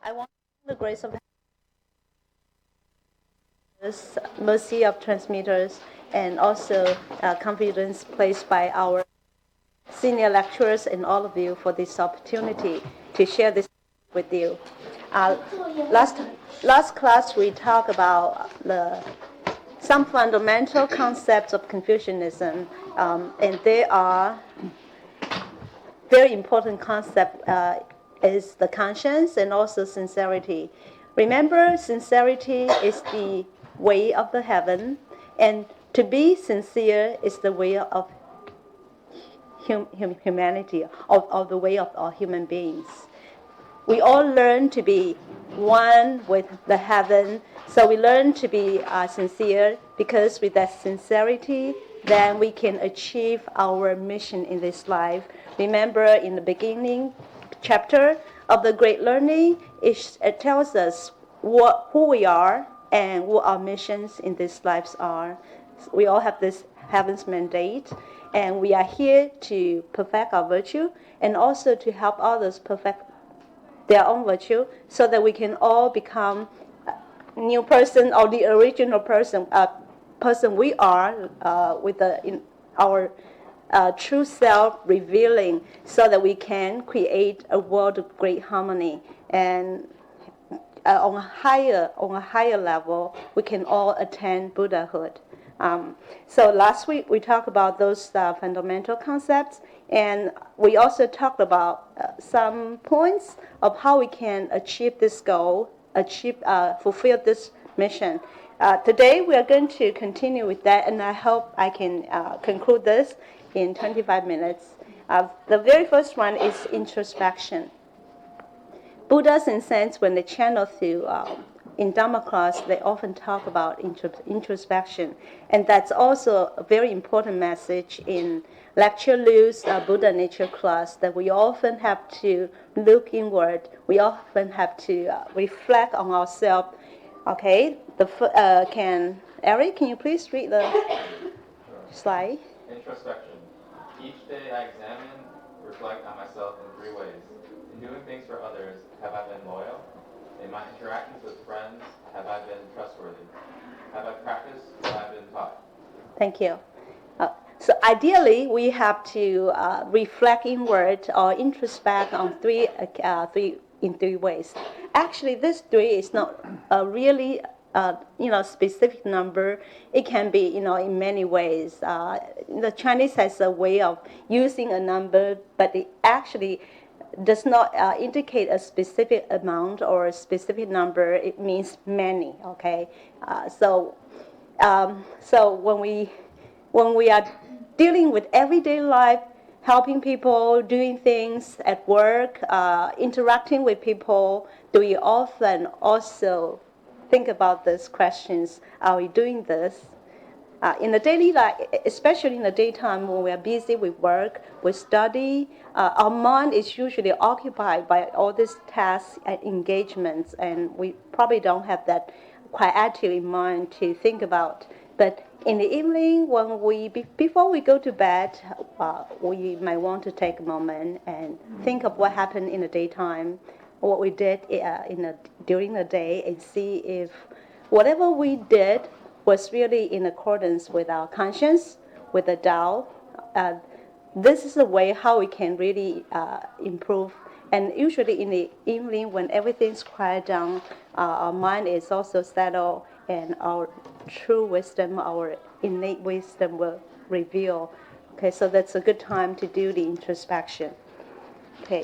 I want the grace of this mercy of transmitters and also confidence placed by our senior lecturers and all of you for this opportunity to share this with you. Uh, last last class we talked about some fundamental concepts of Confucianism, and they are very important concept is the conscience and also sincerity. Remember, sincerity is the way of the heaven, and to be sincere is the way of humanity, of the way of all human beings. We all learn to be one with the heaven, so we learn to be sincere, because with that sincerity, then we can achieve our mission in this life. Remember, in the beginning chapter of the Great Learning, it tells us who we are and what our missions in this lives are. We all have this heaven's mandate, and we are here to perfect our virtue and also to help others perfect their own virtue, so that we can all become a new person, or the original person we are, with our true self revealing, so that we can create a world of great harmony. And on a higher level, we can all attain Buddhahood. So last week we talked about those fundamental concepts, and we also talked about some points of how we can achieve this goal, fulfill this mission. Today we are going to continue with that, and I hope I can conclude this in 25 minutes. The very first one is introspection. Buddhas and saints, when they channel through in Dharma class, they often talk about introspection. And that's also a very important message in Lecture Liu's Buddha Nature class, that we often have to look inward. We often have to reflect on ourselves. Okay, Eric, can you please read the slide? Introspection. Each day I examine, reflect on myself in three ways. In doing things for others, have I been loyal? In my interactions with friends, have I been trustworthy? Have I practiced what I've been taught? Thank you. So ideally, we have to reflect inward or introspect on three ways. Actually, this three is not a really specific number. It can be in many ways. The Chinese has a way of using a number, but it actually does not indicate a specific amount or a specific number. It means many. Okay, so when we are dealing with everyday life, helping people, doing things at work, interacting with people, do we often also think about these questions? Are we doing this? In the daily life, especially in the daytime when we are busy with work, with study, our mind is usually occupied by all these tasks and engagements, and we probably don't have that quite active in mind to think about. But in the evening, before we go to bed, we might want to take a moment and think of what happened in the daytime, what we did during the day, and see if whatever we did was really in accordance with our conscience, with the Tao. This is a way how we can really improve. And usually in the evening, when everything's quiet down, our mind is also settled, and our true wisdom, our innate wisdom will reveal. Okay, so that's a good time to do the introspection. Okay.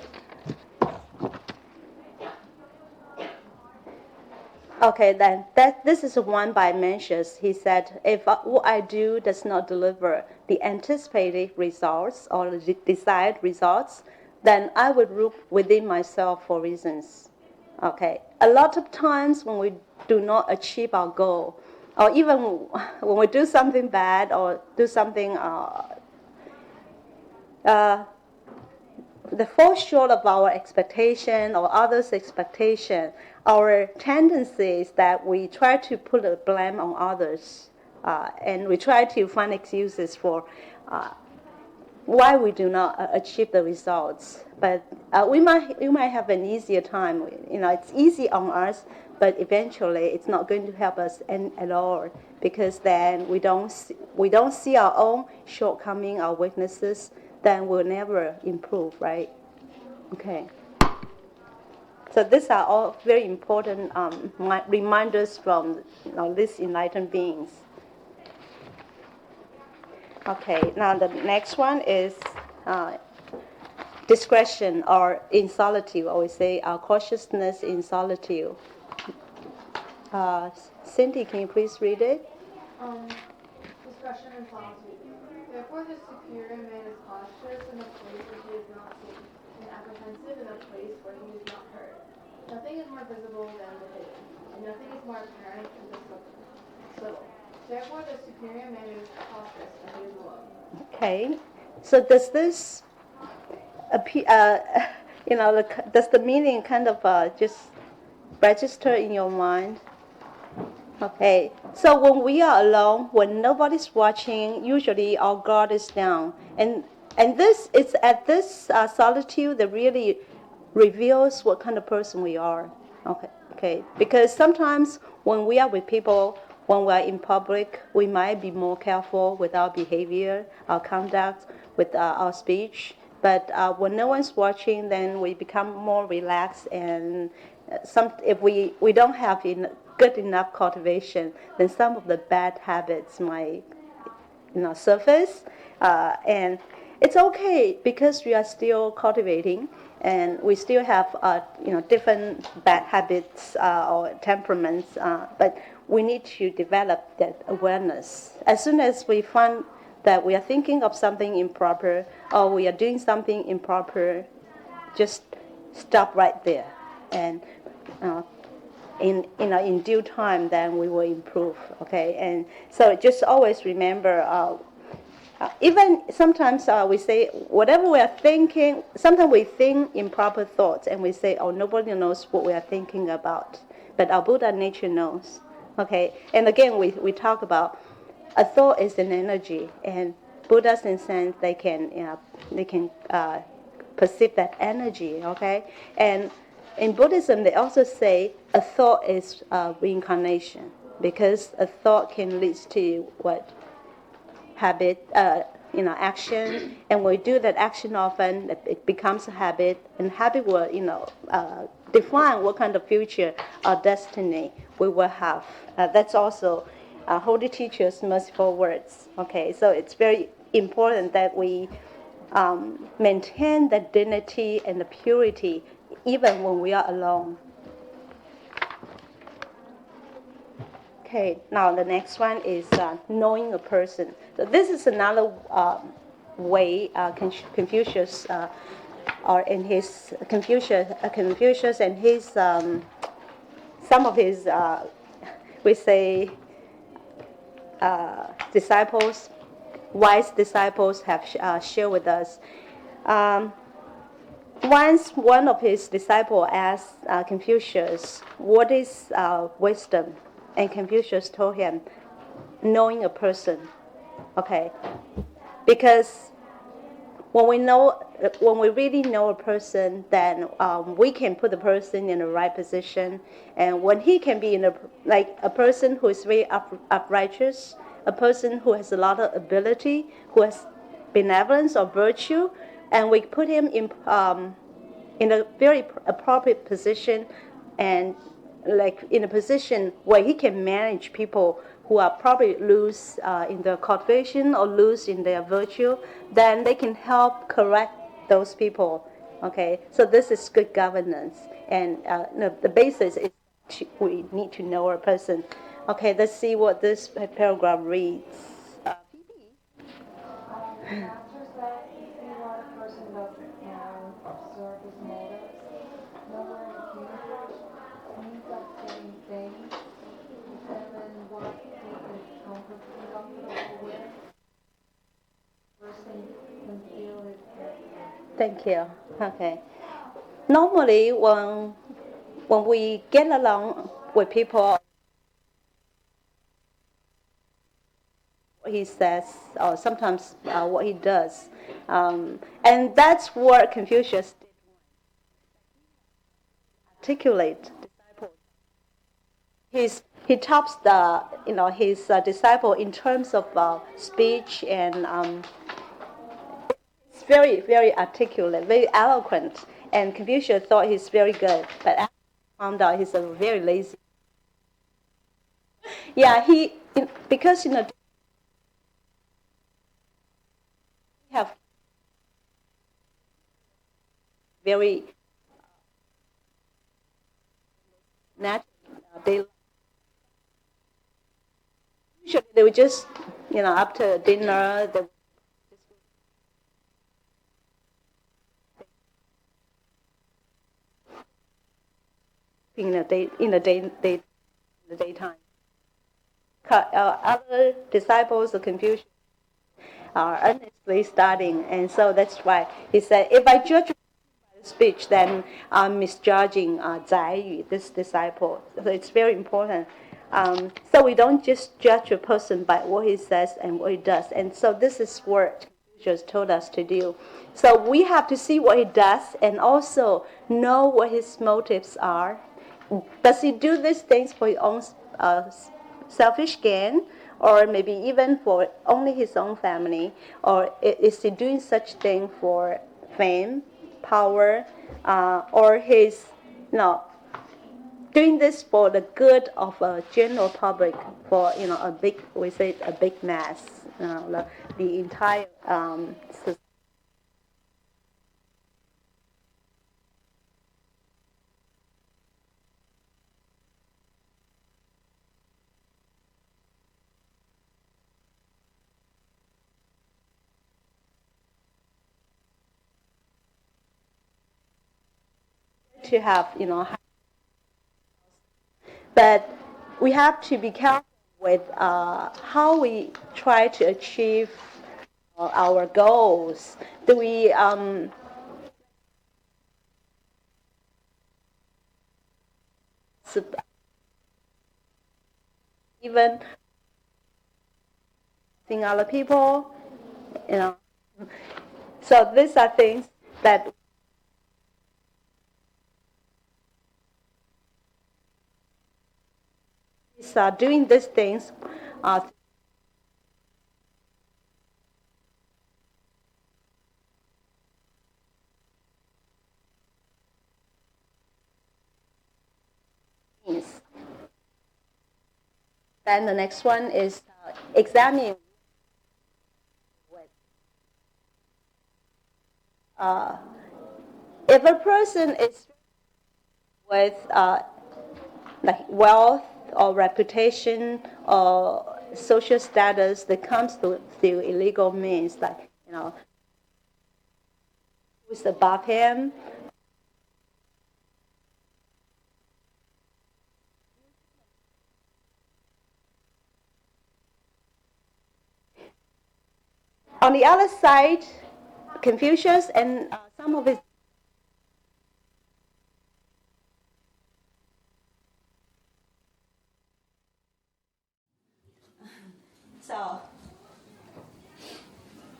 Okay, then this is one by Mencius. He said, if what I do does not deliver the anticipated results or the desired results, then I would look within myself for reasons. Okay, a lot of times when we do not achieve our goal, or even when we do something bad or do something that falls short of our expectation or others' expectation, our tendency is that we try to put the blame on others, and we try to find excuses for why we do not achieve the results. But we might have an easier time. It's easy on us, but eventually it's not going to help us at all, because then we don't see our own shortcoming, our weaknesses. Then we'll never improve, right? Okay. So these are all very important reminders from these enlightened beings. Okay, now the next one is discretion, or in solitude, or we say cautiousness in solitude. Cindy, can you please read it? Discretion and solitude. Therefore the superior man is cautious in a place where he is not seen, and apprehensive in a place where he is not heard. Nothing is more visible than the hidden, and nothing is more apparent than the subtle. Therefore the superior man is cautious and he is alone. Okay, so does this appear? Does the meaning kind of just register in your mind? Okay, so when we are alone, when nobody's watching, usually our guard is down, and this is at this solitude that really reveals what kind of person we are. Okay, because sometimes when we are with people, when we are in public, we might be more careful with our behavior, our conduct, with our speech. But when no one's watching, then we become more relaxed, and if we don't have good enough cultivation, then some of the bad habits might surface, and it's okay because we are still cultivating, and we still have different bad habits or temperaments, but we need to develop that awareness. As soon as we find that we are thinking of something improper or we are doing something improper, just stop right there, and in due time, then we will improve. Okay, and so just always remember. Even sometimes we say whatever we are thinking. Sometimes we think improper thoughts, and we say, "Oh, nobody knows what we are thinking about," but our Buddha nature knows. Okay, and again, we talk about a thought is an energy, and Buddhas in sense they can perceive that energy. Okay, and in Buddhism they also say a thought is reincarnation, because a thought can lead to what habit, action, and when we do that action often, it becomes a habit, and habit will, define what kind of future or destiny we will have. That's also Holy Teacher's merciful words. Okay, so it's very important that we maintain the dignity and the purity even when we are alone. Okay, now the next one is knowing a person. So this is another way Confucius, or in his Confucius and his some of his we say disciples, wise disciples have shared with us. Once one of his disciples asked Confucius, "What is wisdom?" And Confucius told him, "Knowing a person." Okay, because when we really know a person, then we can put the person in the right position, and when he can be like a person who is very uprighteous, a person who has a lot of ability, who has benevolence or virtue, and we put him in a very appropriate position, and like in a position where he can manage people who are probably loose in their cultivation or loose in their virtue, then they can help correct those people. Okay, so this is good governance, and the basis is we need to know a person. Okay, let's see what this paragraph reads. Master said, if you want a person doesn't observe his motives, nowhere in the human flesh, means of saying things, determine what he is comfortable with, person can feel his character. Thank you. Okay. Normally, when we get along with people, what he says, or sometimes what he does. And that's what Confucius did, articulate disciples. He tops his disciple in terms of speech, and it's very, very articulate, very eloquent. And Confucius thought he's very good, but after he found out he's a very lazy. Yeah, because we have very natural. They usually they would just after dinner they would just in the daytime. Other disciples of Confucius are earnestly studying, and so that's why he said, if I judge by the speech, then I'm misjudging Zai Yu, this disciple. So it's very important. So we don't just judge a person by what he says and what he does. And so this is what Confucius told us to do. So we have to see what he does and also know what his motives are. Does he do these things for his own selfish gain, or maybe even for only his own family, or is he doing such thing for fame, power, or his doing this for the good of a general public, for a big mass, the entire society. To have but we have to be careful with how we try to achieve our goals. Do we even seeing other people, So these are things that is doing these things means. Then the next one is examining if a person is with like wealth or reputation or social status that comes through illegal means, like who's above him. On the other side, Confucius and some of his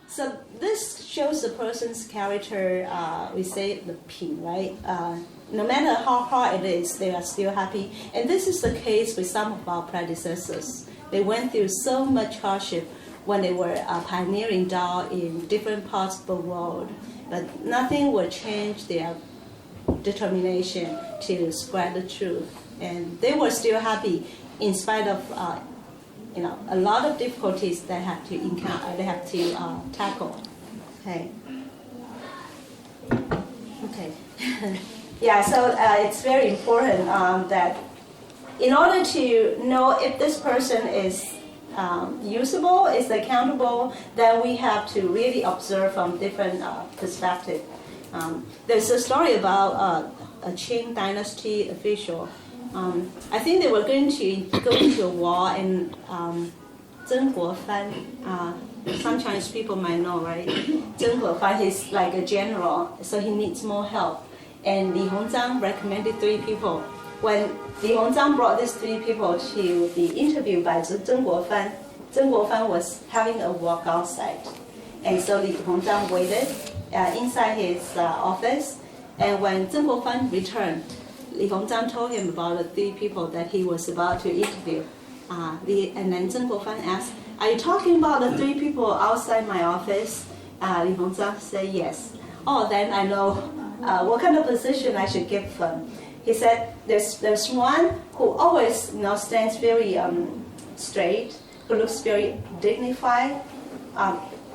So this shows the person's character. We say the pin, right? No matter how hard it is, they are still happy. And this is the case with some of our predecessors. They went through so much hardship when they were pioneering Dao in different parts of the world, but nothing will change their determination to spread the truth. And they were still happy in spite of a lot of difficulties they have to encounter, they have to tackle. Okay. Yeah. So it's very important that in order to know if this person is usable, is accountable, then we have to really observe from different perspectives. There's a story about a Qing dynasty official. I think they were going to go into a war, and Zheng Guofan, some Chinese people might know, right? Zheng Guofan is like a general, so he needs more help. And Li Hongzhang recommended 3 people. When Li Hongzhang brought these 3 people to be interviewed by Zheng Guofan, Zheng Guofan was having a walk outside. And so Li Hongzhang waited inside his office. And when Zheng Guofan returned, Li Hongzhang told him about the 3 people that he was about to interview. And then Zheng Guofan asked, "Are you talking about the 3 people outside my office?" Li Hongzhang said, "Yes." "Oh, then I know what kind of position I should give them." He said, "There's one who always stands very straight, who looks very dignified.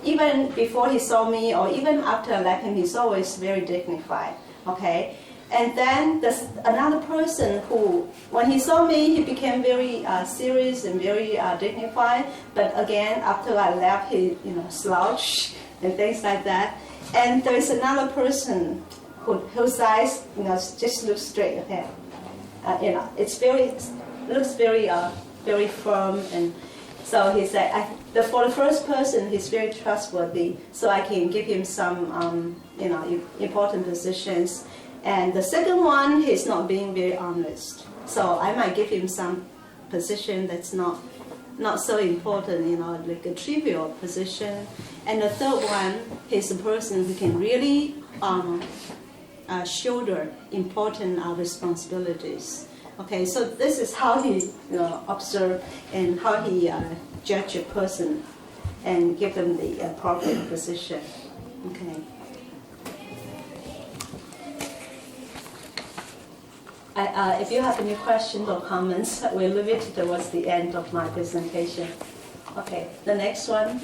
Even before he saw me, or even after I left him, he's always very dignified." Okay. And then there's another person who, when he saw me, he became very serious and very dignified. But again, after I left, he slouched and things like that. And there's another person whose eyes just look straight ahead. It's looks very firm. And so he said, for the first person, he's very trustworthy, so I can give him some important positions. And the second one, he's not being very honest, so I might give him some position that's not so important, like a trivial position. And the third one, he's a person who can really shoulder important responsibilities. Okay, so this is how he observe and how he judge a person and give them the appropriate position. Okay. If you have any questions or comments, we'll leave it towards the end of my presentation. Okay, the next one.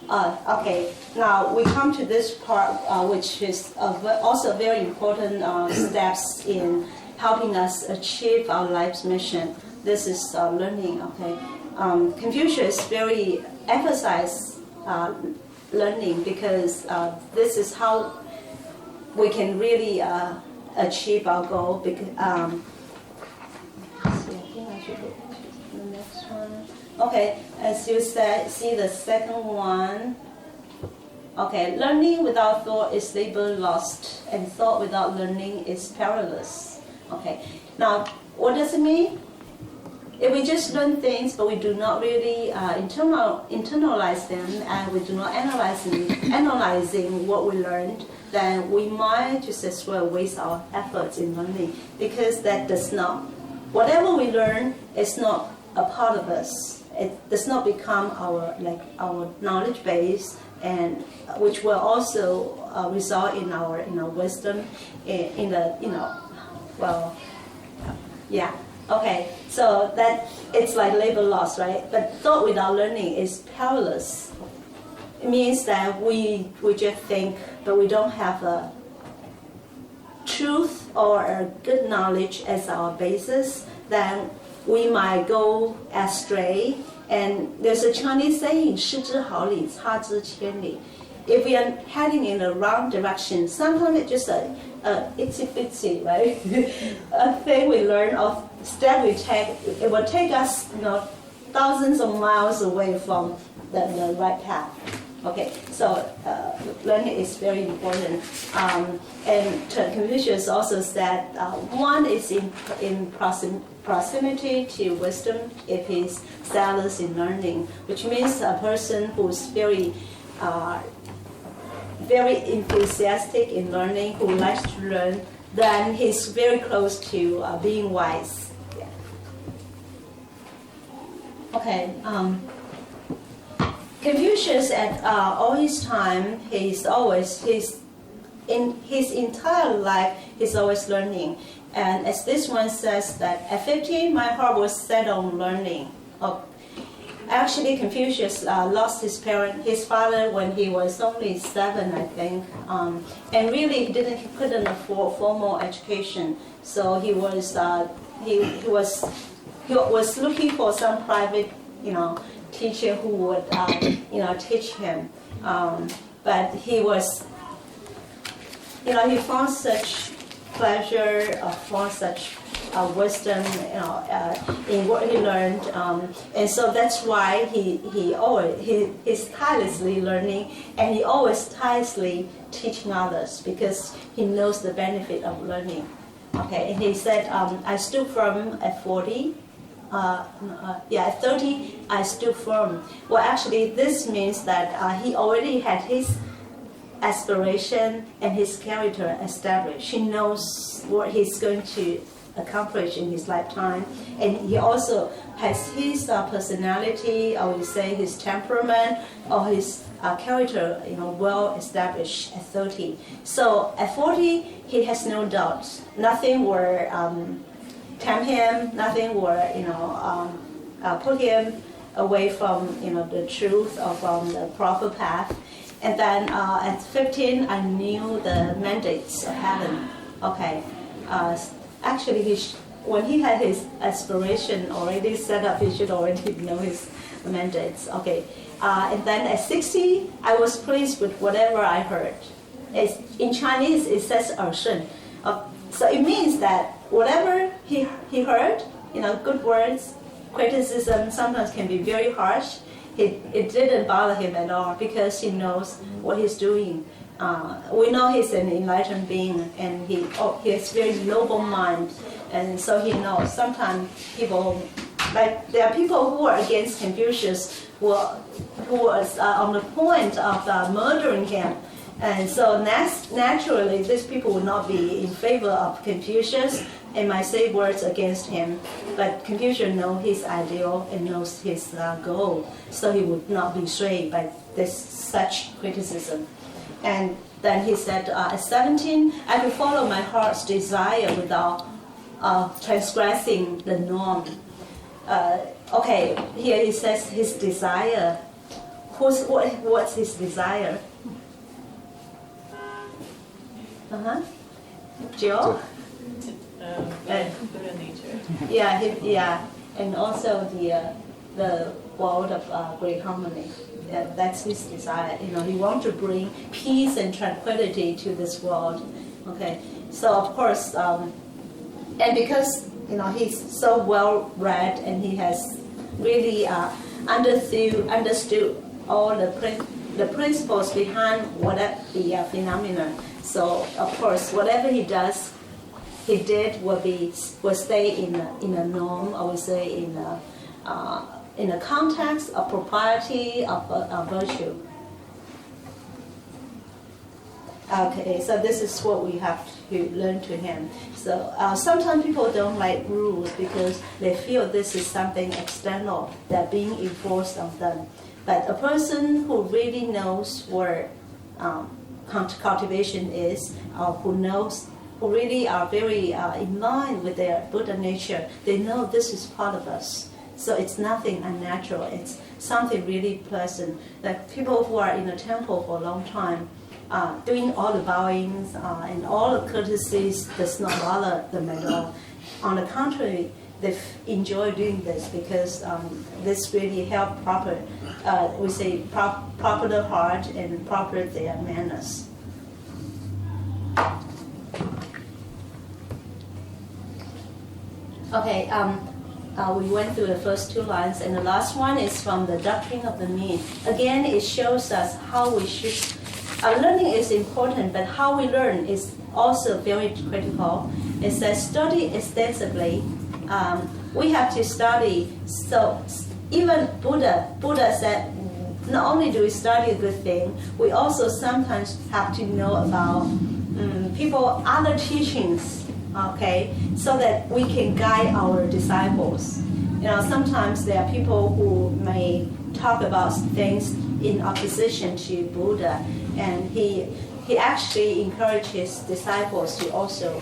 Okay, now we come to this part, which is also very important steps in helping us achieve our life's mission. This is learning. Okay, Confucius very emphasized learning because this is how we can really achieve our goal. Because I think I should go to the next one. Okay, as you see the second one. Okay, learning without thought is labor lost, and thought without learning is perilous. Okay, now what does it mean? If we just learn things, but we do not really internalize them, and we do not analyzing what we learned, then we might just as well waste our efforts in learning, because that does not, whatever we learn is not a part of us. It does not become our knowledge base, and which will also result in our wisdom, Okay, so that it's like labor loss, right? But thought without learning is perilous. It means that we just think, but we don't have a truth or a good knowledge as our basis, then we might go astray. And there's a Chinese saying, 失之毫厘，差之千里. If we are heading in the wrong direction, sometimes it's just a itsy bitsy, right? A thing we learn, or step we take, it will take us thousands of miles away from the right path. Okay, so learning is very important. And Confucius also said one is in proximity to wisdom if he's zealous in learning, which means a person who's very enthusiastic in learning, who likes to learn, then he's very close to being wise. Yeah. Okay. Confucius at all his time, in his entire life, he's always learning. And as this one says that at 15, my heart was set on learning. Actually, Confucius lost his father when he was only 7, I think. And really, he couldn't afford formal education. So he was looking for some private, teacher who would, teach him. But he was, he found such pleasure, found such wisdom, in what he learned, and so that's why he's tirelessly learning, and he always tirelessly teaching others because he knows the benefit of learning. Okay, and he said, I stood firm at 40. At 30, I stood firm. Well, actually, this means that he already had his aspiration and his character established. He knows what he's going to accomplish in his lifetime, and he also has his personality, I would say his temperament or his character, well established at 30. So at 40, he has no doubts. Nothing will tempt him. Nothing will, put him away from, the truth or from the proper path. And then at 15, I knew the mandates of heaven. Okay. Actually, when he had his aspiration already set up, he should already know his mandates. Okay. And then at 60, I was pleased with whatever I heard. In Chinese, it says 耳顺. So it means that whatever he heard, good words, criticism sometimes can be very harsh. It didn't bother him at all because he knows what he's doing. We know he's an enlightened being, and he has very noble mind, and so he knows. Sometimes people, like there are people who are against Confucius, who was on the point of murdering him, and so naturally these people would not be in favor of Confucius and might say words against him. But Confucius knows his ideal and knows his goal, so he would not be swayed by such criticism. And then he said, at 17, I could follow my heart's desire without transgressing the norm. Okay, here he says his desire. What's his desire? Joe? Buddha nature. Yeah, and also the world of great harmony. That's his desire. He wants to bring peace and tranquility to this world. Okay, so of course, and because he's so well read and he has really understood all the principles behind whatever the phenomenon. So of course, whatever he did will stay in a norm. I would say in a context of propriety of virtue. Okay, so this is what we have to learn to him. So sometimes people don't like rules because they feel this is something external that being enforced on them. But a person who really knows what cultivation is, who really are very in line with their Buddha nature, they know this is part of us. So it's nothing unnatural. It's something really pleasant. Like people who are in a temple for a long time, doing all the bowings and all the courtesies does not bother them at all. On the contrary, they enjoy doing this because this really helps proper the heart and proper their manners. Okay. We went through the first two lines, and the last one is from the Doctrine of the Mean. Again, it shows us how we should. Learning is important, but how we learn is also very critical. It says study extensively. We have to study. So even Buddha said, not only do we study a good thing, we also sometimes have to know about other teachings. Okay, so that we can guide our disciples. Sometimes there are people who may talk about things in opposition to Buddha, and he actually encourages disciples to also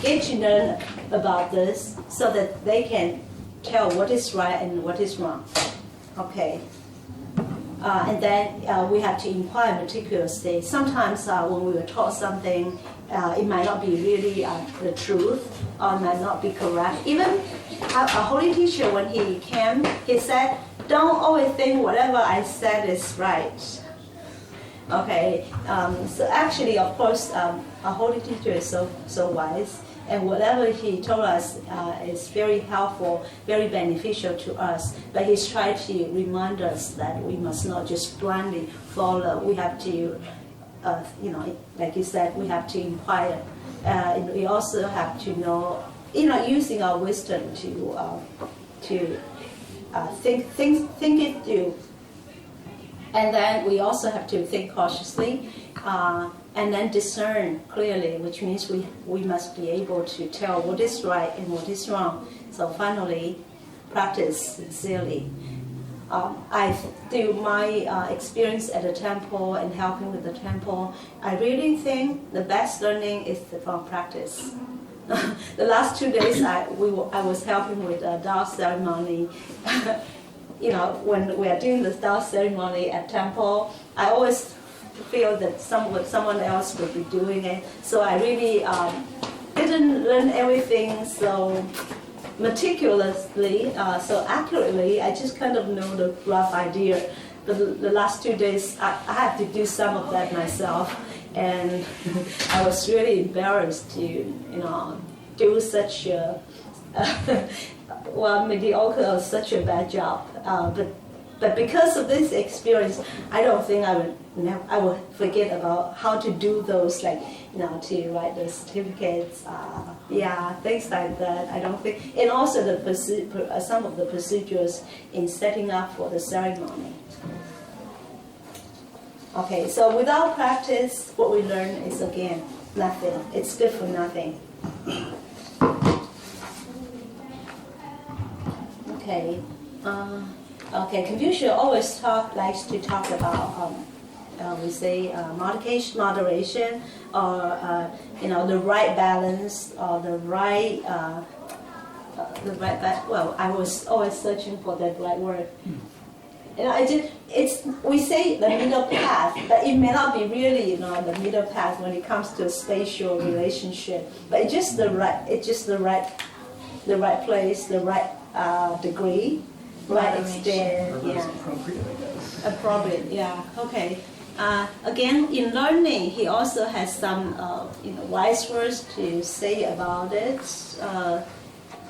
get to learn about this so that they can tell what is right and what is wrong. Okay. And then we have to inquire meticulously. Sometimes when we were taught something, it might not be really the truth or might not be correct. Even a holy teacher, when he came, he said, don't always think whatever I said is right. Okay, so actually, of course, a holy teacher is so wise, and whatever he told us is very helpful, very beneficial to us. But he's trying to remind us that we must not just blindly follow. We have to, like you said, we have to inquire. And we also have to know, using our wisdom to to think it through. And then we also have to think cautiously, and then discern clearly, which means we must be able to tell what is right and what is wrong. So finally, practice sincerely. Through my experience at the temple and helping with the temple, I really think the best learning is from practice. The last 2 days, I was helping with a Dao ceremony. When we are doing the Dao ceremony at temple, I always feel that someone else would be doing it. So I really didn't learn everything so meticulously, so accurately. I just kind of know the rough idea. But the last 2 days, I had to do some of that myself, and I was really embarrassed to, do such a mediocre or such a bad job. But because of this experience, I don't think I would forget about how to do those, to write the certificates, things like that. I don't think, and also some of the procedures in setting up for the ceremony. Okay, so without practice, what we learn is again nothing. It's good for nothing. Okay. Confucius always likes to talk about, we say, moderation, or the right balance, or the right. I was always searching for that right word. We say the middle path, but it may not be really, the middle path when it comes to spatial relationship. But it's just the right place, the right degree, right extent, yeah. Appropriate, yeah. Okay. Again, in learning, he also has some, wise words to say about it. Let's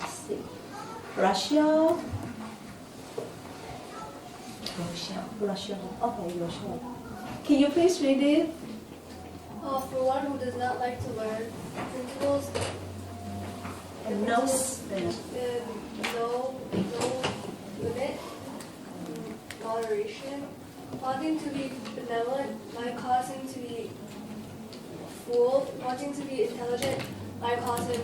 see, Russia. Okay, Russia. Can you please read it? For one who does not like to learn, principles No limit, moderation, wanting to be benevolent might cause him to be fooled, wanting to be intelligent might cause him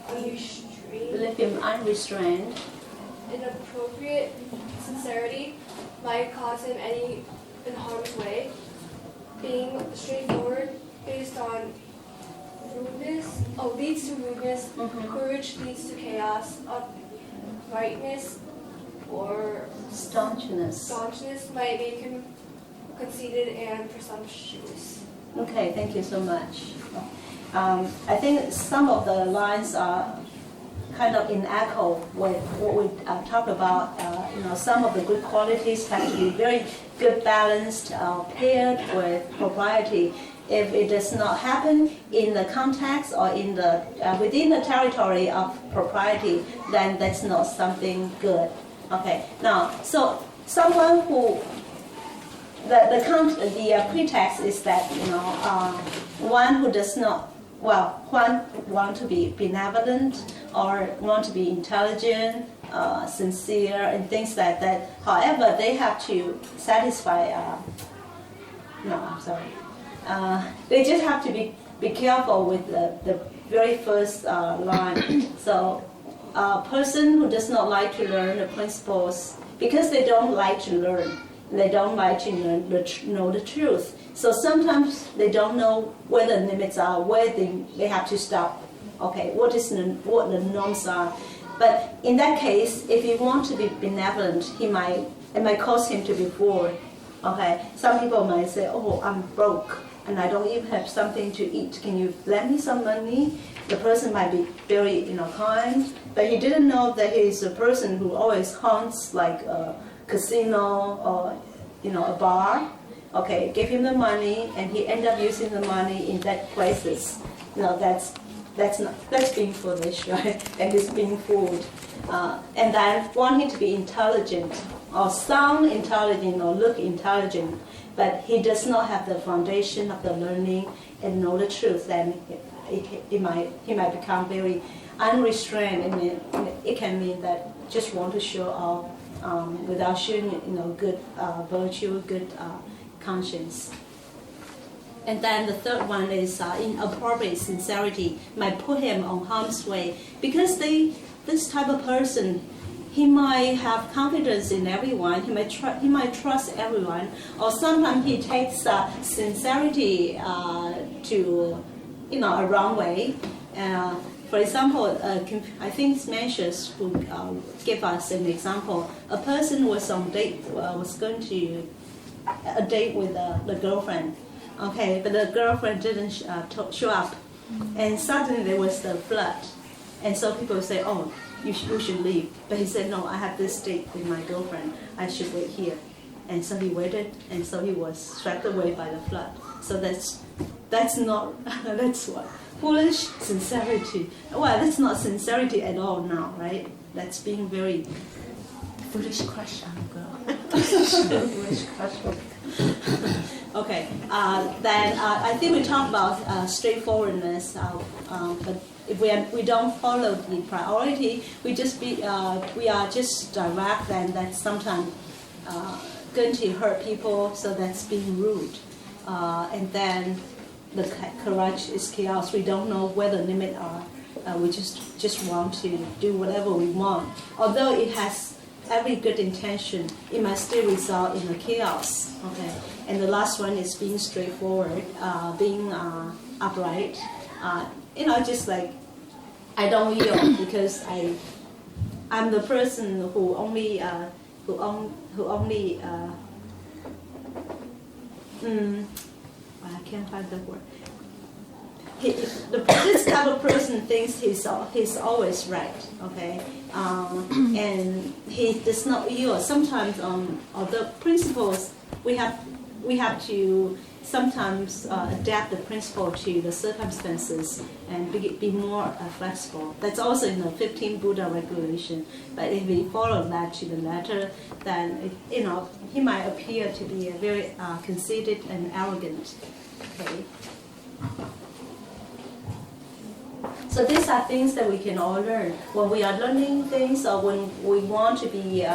unrestrained. Leave him unrestrained. Inappropriate sincerity might cause him in harm's way. Being straightforward based on rudeness, leads to rudeness. Mm-hmm. Courage leads to chaos. Uprightness or Staunchness might make him conceited and presumptuous. Okay, thank you so much. I think some of the lines are kind of in echo with what we talk about. Some of the good qualities have to be very good, balanced, paired with propriety. If it does not happen in the context or in the within the territory of propriety, then that's not something good. Okay. Now, so someone who the pretext is that one who does not want to be benevolent or want to be intelligent, sincere, and things like that. However, they have to satisfy. They just have to be careful with the very first line. So, a person who does not like to learn the principles because they don't like to learn. They don't like to know the truth. So sometimes they don't know where the limits are, where they have to stop. Okay, what the norms are. But in that case, if you want to be benevolent, it might cause him to be poor. Okay, some people might say, "Oh, I'm broke and I don't even have something to eat. Can you lend me some money?" The person might be very kind, but he didn't know that he's a person who always haunts like a casino or a bar. Okay, give him the money, and he end up using the money in that places. That's being foolish, right? And he's being fooled. And then want him to be intelligent, or sound intelligent, or look intelligent, but he does not have the foundation of the learning and know the truth. Then he might become very unrestrained, and it can mean that just want to show off without showing good virtue, good conscience. And then the third one is inappropriate sincerity might put him on harm's way, because this type of person, he might have confidence in everyone. He might trust everyone, or sometimes he takes sincerity to a wrong way. For example, I think Mencius who gave us an example. A person was on date, was going to a date with the girlfriend. Okay, but the girlfriend didn't show up, and suddenly there was the flood, and so people say, "Oh, you should leave." But he said, "No, I have this date with my girlfriend. I should wait here." And so he waited, and so he was swept away by the flood. So that's not that's what foolish sincerity. Well, that's not sincerity at all now, right? That's being very foolish crush on a girl. Foolish crush. Okay, then I think we talked about straightforwardness, but if we don't follow the priority, we are just direct, then that's sometimes going to hurt people, so that's being rude. And then the courage is chaos. We don't know where the limits are. We just want to do whatever we want. Although it has every good intention, it might still result in a chaos. Okay, and the last one is being straightforward, being upright. Just like I don't yield because I'm the person who only I can't find that word. This type of person thinks he's always right, okay, and he does not yield. Sometimes the principles we have to sometimes adapt the principle to the circumstances and be more flexible. That's also in the 15 Buddha regulation. But if we follow that to the letter, then he might appear to be a very conceited and arrogant. Okay. So these are things that we can all learn when we are learning things, or when we want to be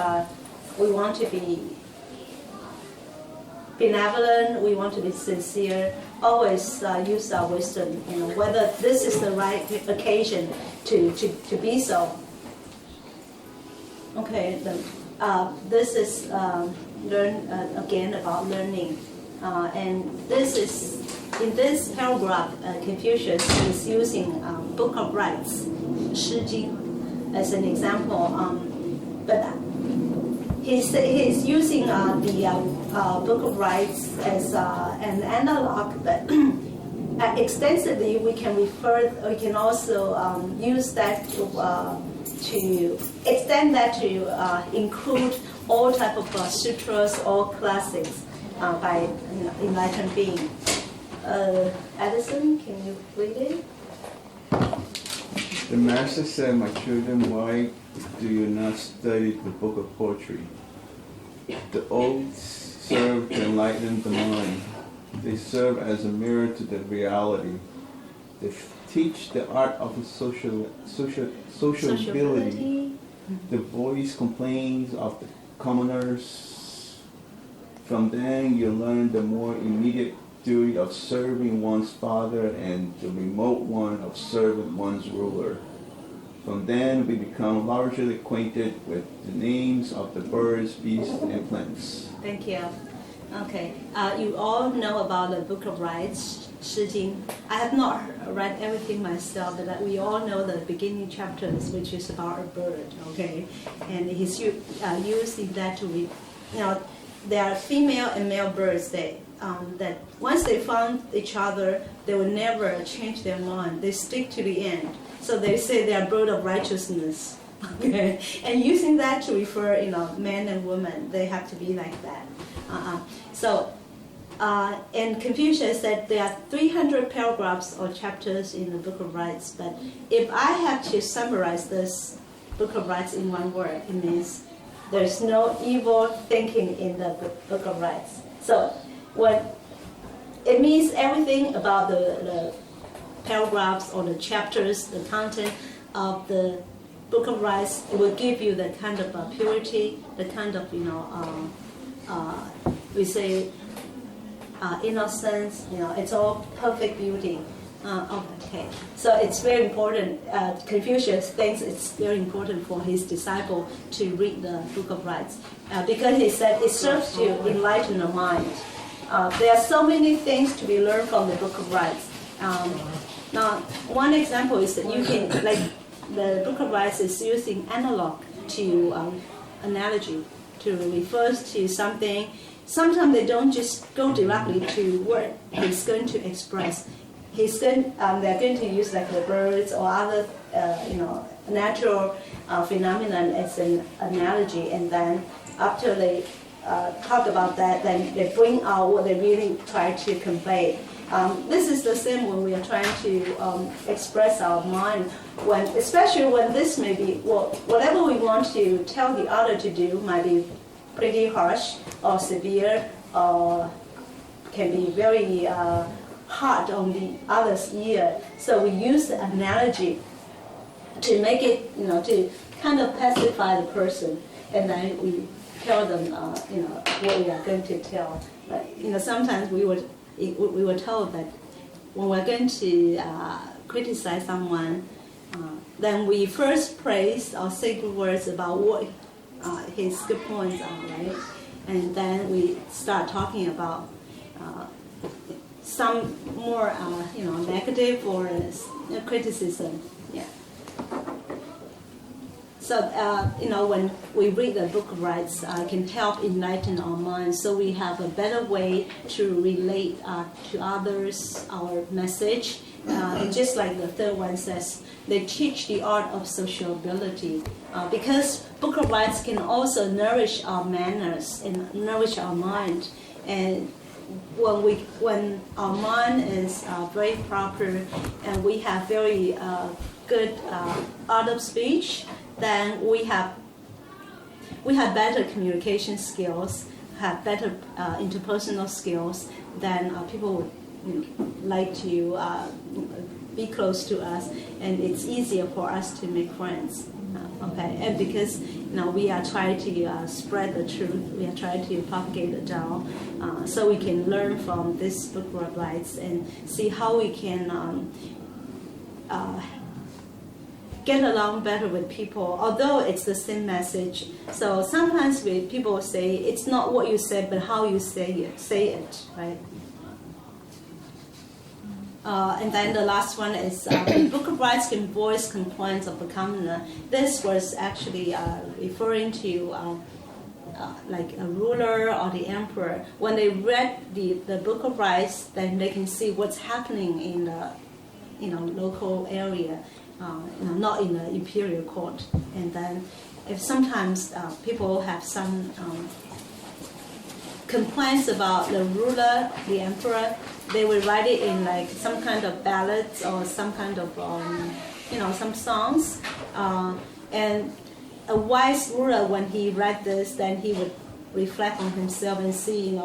benevolent, we want to be sincere. Always use our wisdom. Whether this is the right occasion to be so. Okay. This is learn again about learning, and this is. In this paragraph, Confucius is using Book of Rites, Shi Jing, as an example. But he's using the Book of Rites as an analog, but extensively we can also use that to extend that to include all type of sutras, all classics by enlightened being. Edison, can you read it? The master said, "My children, why do you not study the book of poetry? The odes serve to enlighten the mind. They serve as a mirror to the reality. They teach the art of sociability. The voice complains of the commoners. From then you learn the more immediate duty of serving one's father and the remote one of serving one's ruler. From then we become largely acquainted with the names of the birds, beasts, and plants." Thank you. Okay, you all know about the Book of Rites, Shi Jing. I have not read everything myself, but we all know the beginning chapters, which is about a bird. Okay, and he's using that to read. There are female and male birds that once they found each other, they will never change their mind. They stick to the end. So they say they are bird of righteousness. Okay, and using that to refer, men and women, they have to be like that. And Confucius said there are 300 paragraphs or chapters in the Book of Rites. But if I have to summarize this Book of Rites in one word, it means there's no evil thinking in the Book of Rites. So it means everything about the paragraphs or the chapters, the content of the Book of Rights. It will give you the kind of purity, the kind of we say innocence. It's all perfect beauty. Okay, so it's very important. Confucius thinks it's very important for his disciple to read the Book of Rights because he said it serves to enlighten the mind. There are so many things to be learned from the Book of Rights. Now, one example is that you can, like, the Book of Rights is using analog to analogy to refer to something. Sometimes they don't just go directly to what he's going to express. They're going to use like the birds or other, natural phenomenon as an analogy, and then after they talk about that, then they bring out what they really try to convey. This is the same when we are trying to express our mind, especially when this may be, whatever we want to tell the other to do might be pretty harsh or severe, or can be very hard on the other's ear. So we use the analogy to make it, to kind of pacify the person, and then we tell them, what we are going to tell. But, sometimes we were told that when we're going to criticize someone, then we first praise or say good words about what his good points are, right? And then we start talking about some more, negative or criticism. Yeah. So, when we read the Book of Rights, it can help enlighten our minds, so we have a better way to relate to others, our message. And just like the third one says, they teach the art of sociability. Because Book of Rights can also nourish our manners and nourish our mind. And when our mind is very proper and we have very good art of speech, then we have better communication skills, have better interpersonal skills, then people would like to be close to us, and it's easier for us to make friends. Okay, and because we are trying to spread the truth, we are trying to propagate the Tao, so we can learn from this Book of Rights and see how we can get along better with people, although it's the same message. So sometimes people say it's not what you said, but how you say it, right? And then the last one is the Book of Rights can voice complaints of the commoner. This was actually referring to like a ruler or the emperor. When they read the Book of Rights, then they can see what's happening in the local area, not in the imperial court. And then if sometimes people have some complaints about the ruler, the emperor, they will write it in like some kind of ballads or some kind of some songs. And a wise ruler, when he read this, then he would reflect on himself and see,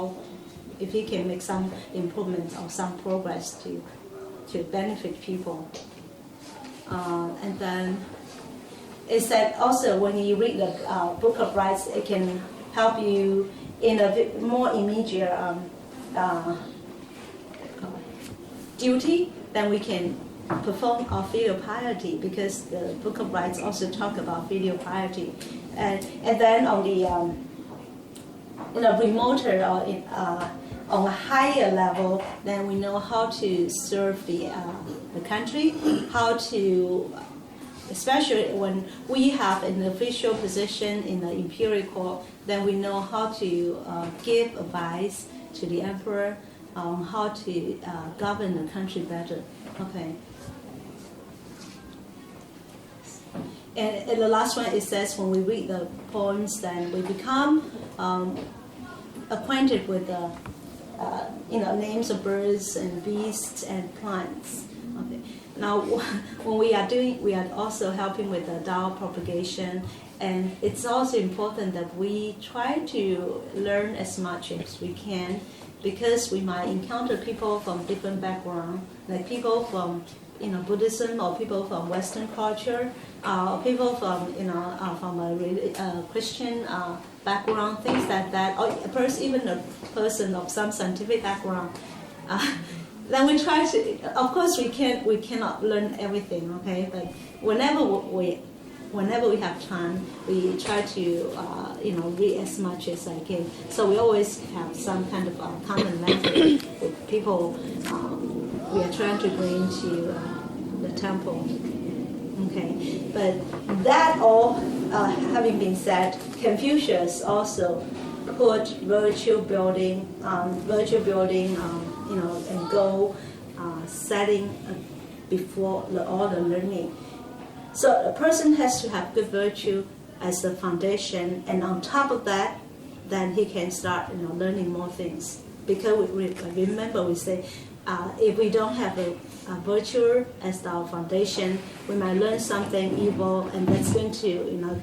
if he can make some improvements or some progress to benefit people. And then it said also when you read the Book of Rights, it can help you in a more immediate duty. Then we can perform our filial piety, because the Book of Rights also talk about filial piety. And then on the remoter or on a higher level, then we know how to serve the country, how to, especially when we have an official position in the imperial court, then we know how to give advice to the emperor on how to govern the country better. Okay. And the last one, it says when we read the poems, then we become acquainted with the names of birds and beasts and plants. Okay. Now, when we are also helping with the Tao propagation, and it's also important that we try to learn as much as we can, because we might encounter people from different backgrounds, like people from Buddhism, or people from Western culture, people from from a Christian background, things like that, or even a person of some scientific background. Then we try to. Of course, we cannot learn everything, okay? But whenever we have time, we try to read as much as I can. So we always have some kind of common language with people we are trying to bring to the temple. Okay, but that all having been said, Confucius also put virtue building, and goal setting before all the learning. So a person has to have good virtue as the foundation, and on top of that, then he can start learning more things. Because remember we say, if we don't have a virtue as our foundation, we might learn something evil, and that's going to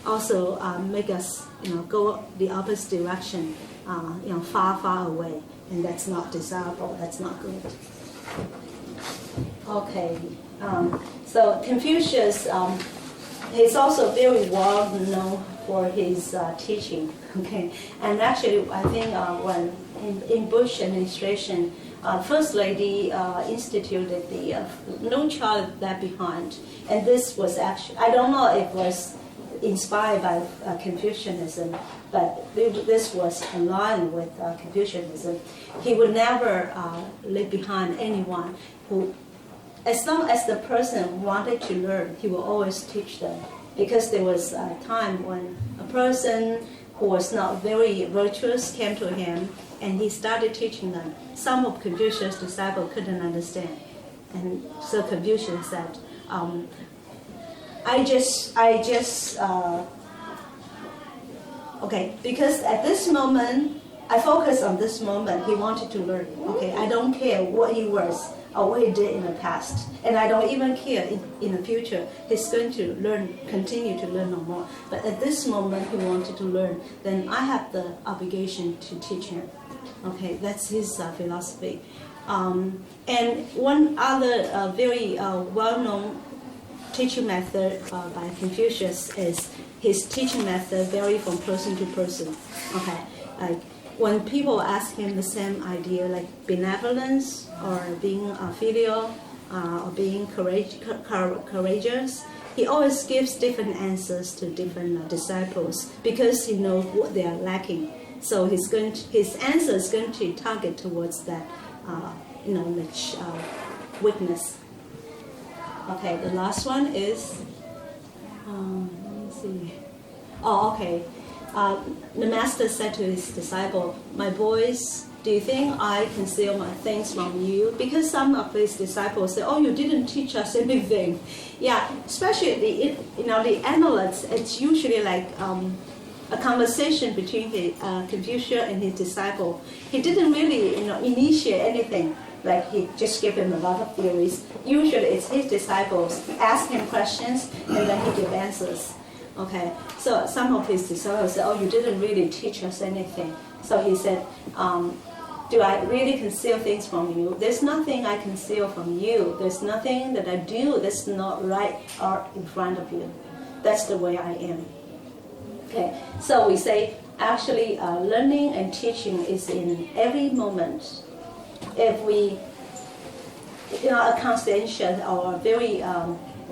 also make us go the opposite direction, far away, and that's not desirable. That's not good. Okay. So Confucius, he's also very well known for his teaching. Okay, and actually, I think when in Bush administration, First Lady instituted the No Child Left Behind, and this was actually, I don't know if it was inspired by Confucianism, but this was aligned with Confucianism. He would never leave behind anyone who. As long as the person wanted to learn, he will always teach them. Because there was a time when a person who was not very virtuous came to him, and he started teaching them. Some of Confucius' disciples couldn't understand. And so Confucius said, because at this moment, I focus on this moment, he wanted to learn. Okay, I don't care what he was or what he did in the past. And I don't even care in the future. He's going to continue to learn no more. But at this moment he wanted to learn, then I have the obligation to teach him. Okay, that's his philosophy. And one other very well-known teaching method by Confucius is his teaching method vary from person to person. Okay, like when people ask him the same idea, like benevolence or being filial or being courageous, he always gives different answers to different disciples because he knows what they are lacking. So his answer is going to target towards that weakness. Okay, the last one is let me see. Oh, okay. The master said to his disciple, "My boys, do you think I conceal my things from you?" Because some of his disciples say, "Oh, you didn't teach us anything." Yeah, especially the analysts. It's usually like a conversation between Confucius and his disciple. He didn't really initiate anything. Like he just gave him a lot of theories. Usually, it's his disciples ask him questions and then he give answers. Okay, so some of his disciples said, "Oh, you didn't really teach us anything." So he said, "Do I really conceal things from you? There's nothing I conceal from you. There's nothing that I do that's not right or in front of you. That's the way I am." Okay, so we say actually learning and teaching is in every moment. If we, a conscientious or very,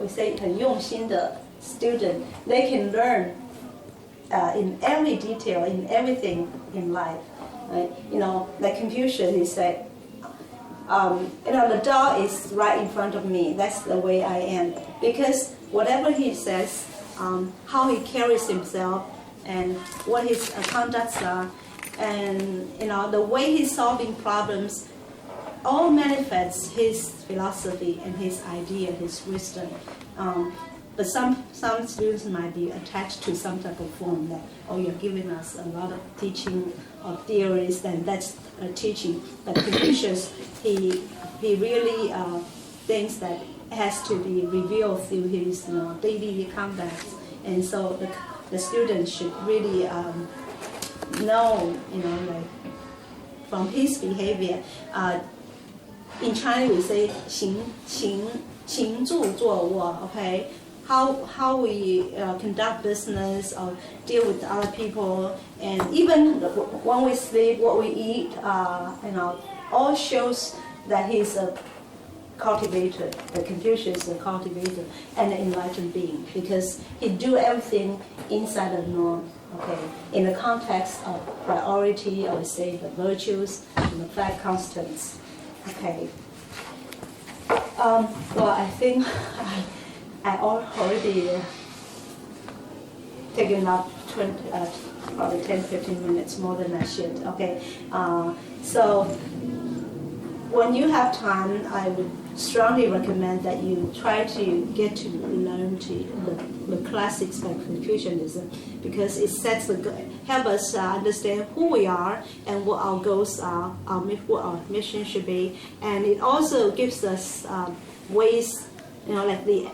we say 很用心的 student, they can learn in every detail, in everything in life. Right? Like Confucius, he said, the door is right in front of me. That's the way I am. Because whatever he says, how he carries himself, and what his conducts are, and the way he's solving problems, all manifests his philosophy and his idea, his wisdom. But some students might be attached to some type of form that, "Oh, you're giving us a lot of teaching or theories, then that's teaching." But Confucius, he really thinks that it has to be revealed through his daily conduct, and so the student should really know, like from his behavior. in China we say 行住坐卧, okay? How we conduct business or deal with other people, and even when we sleep, what we eat, all shows that he's a cultivator. The Confucius is a cultivator and an enlightened being, because he do everything inside the norm. Okay, in the context of priority, I would say the virtues and the five constants. Okay. Well, I think I already taken up probably 10-15 minutes more than I should. Okay, so when you have time, I would strongly recommend that you try to get to learn the classics of Confucianism, because it help us understand who we are and what our goals are, what our mission should be, and it also gives us ways, like the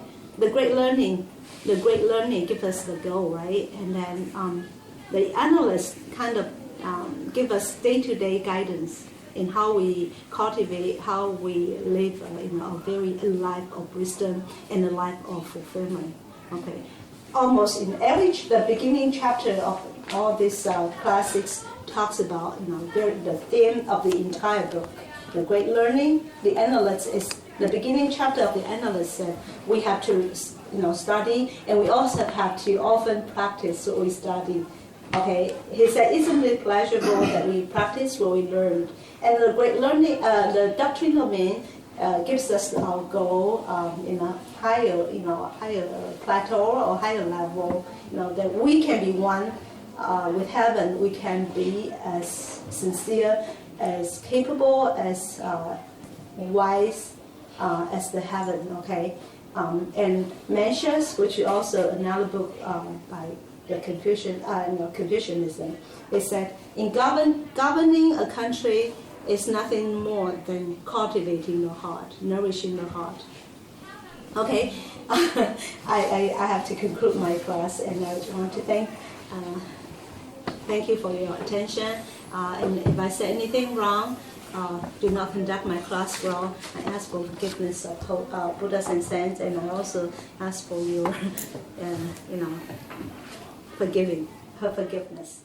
great learning. The great learning gives us the goal, right? And then the analysts kind of give us day-to-day guidance in how we cultivate, how we live a life of wisdom and a life of fulfillment. Okay, almost in the beginning chapter of all these classics talks about the theme of the entire book, the great learning. The analyst is the beginning chapter of the analyst said we have to study, and we also have to often practice what we study. Okay, he said, isn't it pleasurable that we practice what we learned? And the great learning, the doctrinal mean gives us our goal in a higher plateau or higher level. That we can be one with heaven. We can be as sincere, as capable, as wise as the heaven. Okay, and Mencius, which is also another book by the Confucianism, it said, in governing a country is nothing more than cultivating the heart, nourishing the heart. Okay, I have to conclude my class, and I want to thank you for your attention. And if I said anything wrong, do not conduct my class wrong. I ask for forgiveness of Buddhas and saints, and I also ask for your, forgiving, her forgiveness.